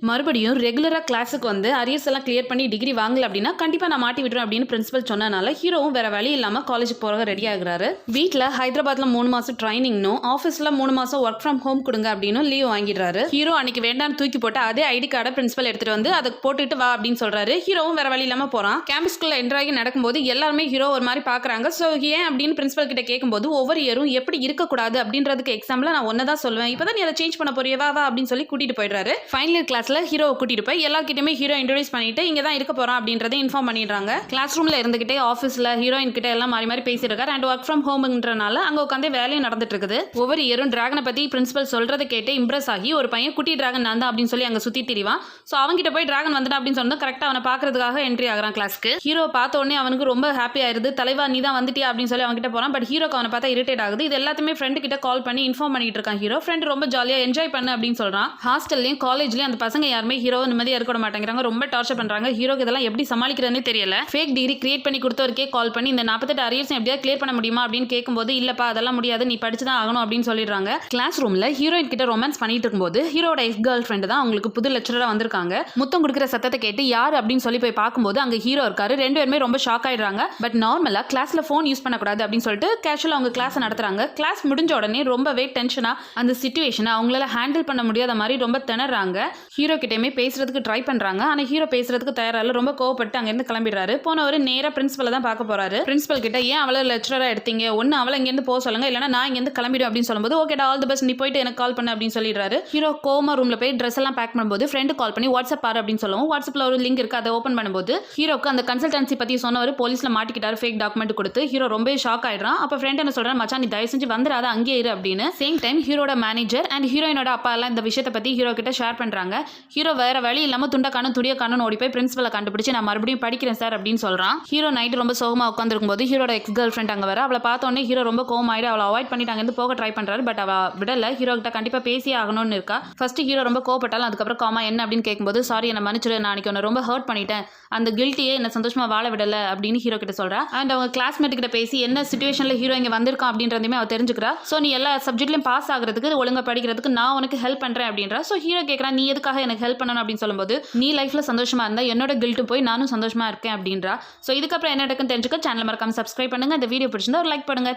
மறுபடியும் ரெகுலரா கிளாஸுக்கு வந்து அரியர்ஸ் எல்லாம் கிளியர் பண்ணி டிகிரி வாங்கல அப்படின்னா கண்டிப்பா நான் மாட்டி விட்டுறேன் அப்படின்னு பிரின்சிபல் சொன்னனால ஹீரோவும் வேற வழி இல்லாம காலேஜுக்கு போக ரெடி ஆகுறாரு. வீட்டில் ஹைதராபாத்ல 3 மாசம் ட்ரைனிங்னும் ஆஃபீஸ்ல 3 மாசம் ஒர்க் ஃப்ரம் ஹோம் கொடுங்க அப்படின்னு லீவ் வாங்கிடுறாரு. ஹீரோ அன்னைக்கு வேண்டான்னு தூக்கி போட்டு அதே ஐடி கார்டை பிரின்சிபல் எடுத்துட்டு வந்து அதை போட்டுட்டு வா அப்படின்னு சொல்றாரு. ஹீரோவும் வேற வழி இல்லாம போறான். கேம்பஸ்குள்ள என்டர் ஆகி நடக்கும்போது எல்லாருமே ஹீரோ ஒரு மாதிரி பாக்குறாங்க. ஸோ ஏன் அப்படின்னு பிரின்சிபல் கிட்ட கேட்கும்போது ஒவ்வொரு இயரும் எப்படி இருக்கக்கூடாது அப்படின்றதுக்கு எக்ஸாம்பிள் நான் ஒன்னதான் சொல்லுவேன். இப்பதான் நீ அதை சேஞ்ச் பண்ண போறிய வா அப்படின்னு சொல்லி கூட்டிட்டு போயிடுறாரு. ஃபைனல் இயர் கிளாஸ்ல ஹீரோ கூட்டிட்டு எல்லார்கிட்டயுமே ஹீரோ இன்ட்ரோடியூஸ் பண்ணிட்டு இங்க தான் இருக்க போறான் அப்படின்றதை இன்ஃபார்ம் பண்ணிடுறாங்க. கிளாஸ் ரூம்ல இருந்துகிட்டே ஆஃபீஸ்ல ஹீரோயின் கிட்ட எல்லாம் மாறி மாறி பேசிட்டு இருக்காரு. அண்ட் ஒர்க் ஃப்ரம் ஹோம்ன்றனால அங்க உட்காந்து வேலையும் நடந்துட்டு இருக்குது. ஒவ்வொரு இயரும் டிராகனை பத்தி பிரின்சிபல் சொல்றதை கேட்டு இம்ப்ரெஸ் ஆகி ஒரு பையன் குட்டி டிராகன் நான் தான் அப்படின்னு சொல்லி அங்க சுத்தி திரிவான். ஸோ அவங்கிட்ட போய் டிராகன் வந்துட்டா அப்படின்னு சொன்னா கரெக்டா அவனை பாக்குறதுக்காக என்ட்ரி ஆகிறான் கிளாஸ்க்கு. ஹீரோ பார்த்த உடனே அவனுக்கு ரொம்ப ஹாப்பி ஆயிருது. தலைவா நீ தான் வந்துட்டியா அப்படின்னு சொல்லி அவன்கிட்ட போறான். பட் ஹீரோக்கு அவனை பார்த்தா இரிட்டேட் ஆகுது. இது எல்லாத்தையுமே ஃப்ரெண்டு கிட்ட கால் பண்ணி இன்ஃபார்ம் பண்ணிட்டு இருக்கான். ஹீரோ ஃப்ரெண்ட் ரொம்ப ஜாலியா என்ஜாய் பண்ணு அப்படின்னு சொல்றான். ஹாஸ்டல்லையும் காலேஜ்லயும் அந்த பசங்க யாருமே ஹீரோ நிம்மதியா இருக்க மாட்டாங்க. ரொம்ப டார்ச்சர் பண்றாங்க. ஹீரோக்கு இதெல்லாம் எப்படி சமாளிக்கிறதுனே தெரியல. ஃபேக் டிகிரி கிரியேட் பண்ணி கொடுத்தவருக்கே கால் பண்ணி இந்த 48 அரியர்ஸ் எப்படியா கிளியர் பண்ண முடியுமா அப்படின்னு கேட்கும்போது இல்லப்பா அதெல்லாம் முடியாது நீ படிச்சுதான் ஆகணும் அப்படின்னு சொல்லிடுறாங்க. கிளாஸ் ரூம்ல ஹீரோயின் கிட்ட ரொமான்ஸ் பண்ணிட்டு இருக்கும்போது ஹீரோட எக்ஸ் கேர்ள் ஃப்ரெண்ட் தான் அவங்களுக்கு புது லெக்சரரா வந்திருக்காங்க. முத்தம் கொடுக்குற சத்தத்தை கேட்டு யார் அப்படின்னு சொல்லி போய் பார்க்கும்போது அங்க ஹீரோ இருக்காரு. ரெண்டு பேருமே ரொம்ப ஷாக் ஆயிடுறாங்க. பட் நார்மலா கிளாஸ்ல போன் யூஸ் பண்ணக்கூடாது அப்படின்னு சொல்லிட்டு கேஷுவலா அவங்க கிளாஸ் நடத்துறாங்க. கிளாஸ் முடிஞ்ச உடனே ரொம்பவே டென்ஷனா அந்த சிச்சுவேஷனை அவங்களால ஹேண்டில் பண்ண முடியாத மாதிரி ரொம்ப திணறாங்க. ஹீரோ கிட்டயுமே பேசுறதுக்கு ட்ரை பண்றாங்க. ஆனா ஹீரோ பேசுறதுக்கு தயாரால ரொம்ப கோவப்பட்டு அங்கிருந்து கிளம்பிடுறாரு. போனவர் நேரா பிரின்சிபலை தான் பார்க்க போறாரு. பிரின்சிபல் கிட்ட ஏன் அவளை லெக்சரரா எடுத்தீங்க, ஒன்னு அவளை இங்கிருந்து போக சொல்லுங்க இல்லைன்னா நான் இங்கிருந்து கிளம்பிடும் அப்படின்னு சொல்லும்போது ஓகேடா ஆல் தி பெஸ்ட் நீ போயிட்டு எனக்கு கால் பண்ணு அப்படின்னு சொல்லிடுறாரு. ஹீரோ கோமா ரூம்ல போய் ட்ரெஸ் எல்லாம் பேக் பண்ணும்போது ஃப்ரெண்டு கால் பண்ணி வாட்ஸ்அப் பாரு அப்படின்னு சொல்லுவோம். வாட்ஸ்அப்ல ஒரு லிங்க் இருக்கு அதை ஓப்பன் பண்ணும்போது ஹீரோக்கு அந்த கன்சல்டன்சி பத்தி சொன்னவர் போலீஸ்ல மாட்டிக்கிட்டாரு ஃபேக் டாக்குமெண்ட் கொடுத்து. ஹீரோ ரொம்ப ஷாக் ஆயிடுறான். அப்ப ஃப்ரெண்ட் என்ன சொல்றான் மச்சான் நீ தயவு செஞ்சு வந்துடாத அங்கேயே இரு அப்படின்னு. சேம் டைம் ஹீரோட மேனேஜர் அண்ட் ஹீரோயினோட அப்பா எல்லாம் இந்த விஷயத்தை பத்தி ஹீரோ கிட்ட ஷேர் பண்றாங்க. ஹீரோ வேற வழி இல்லாம துண்டக்கானும் துடியக்கானும் ஓடி போய் பிரின்சிபலை கண்டுபிடிச்சு நான் மறுபடியும் படிக்கிறேன் சார் அப்படின்னு சொல்றான். ஹீரோ நைட் ரொம்ப சோகமா உட்காந்துருக்கும் போது ஹீரோட எக்ஸ் கேர்ள் ஃப்ரெண்ட் அங்க வர அவளை பார்த்த உடனே ஹீரோ ரொம்ப கோவமாயிடு. அவளை அவாய்ட் பண்ணிட்டு அங்கிருந்து போக ட்ரை பண்றாரு. பட் அவ விடல. ஹீரோ கிட்ட கண்டிப்பா பேசி ஆகணும்னு இருக்கா. ஃபர்ஸ்ட் ஹீரோ ரொம்ப கோவப்பட்டாலும் அதுக்கப்புறம் காமா என்ன அப்படின்னு கேட்கும்போது சாரி என்ன மன்னிச்சிரு நான் அன்னைக்கு உன்னை ரொம்ப ஹர்ட் பண்ணிட்டேன். அந்த கில்ட்டியே என்ன சந்தோஷமா வாழ விடல அப்படின்னு ஹீரோ கிட்ட சொல்றா. அண்ட் அவங்க கிளாஸ்மேட் கிட்ட பேசி என்ன சிச்சுவேஷன்ல ஹீரோ இங்க வந்திருக்கான் அப்படின்றதையுமே அவ தெரிஞ்சுக்கிறா. ஸோ நீ எல்லா சப்ஜெக்ட்லயும் பாஸ் ஆகிறதுக்கு ஒழுங்கா படிக்கிறதுக்கு நான் உனக்கு ஹெல்ப் பண்றேன் அப்படின்றா. ஸோ ஹீரோ கேட்கறான் நீ எதுக்காக எனக்கு ஹெல்ப் பண்ணணும் அப்படின்னு சொல்லும்போது நீ லைஃப்ல சந்தோஷமா இருந்தா என்னோட கில்ட்டு போய் நானும் சந்தோஷமா இருக்கேன் அப்படின்றா. ஸோ இதுக்கப்புறம் என்ன நடக்குன்னு தெரிஞ்சுக்க சேனல் மறக்காம சப்ஸ்கிரைப் பண்ணுங்க. இந்த வீடியோ பிடிச்சிருந்தா ஒரு லைக் பண்ணுங்க.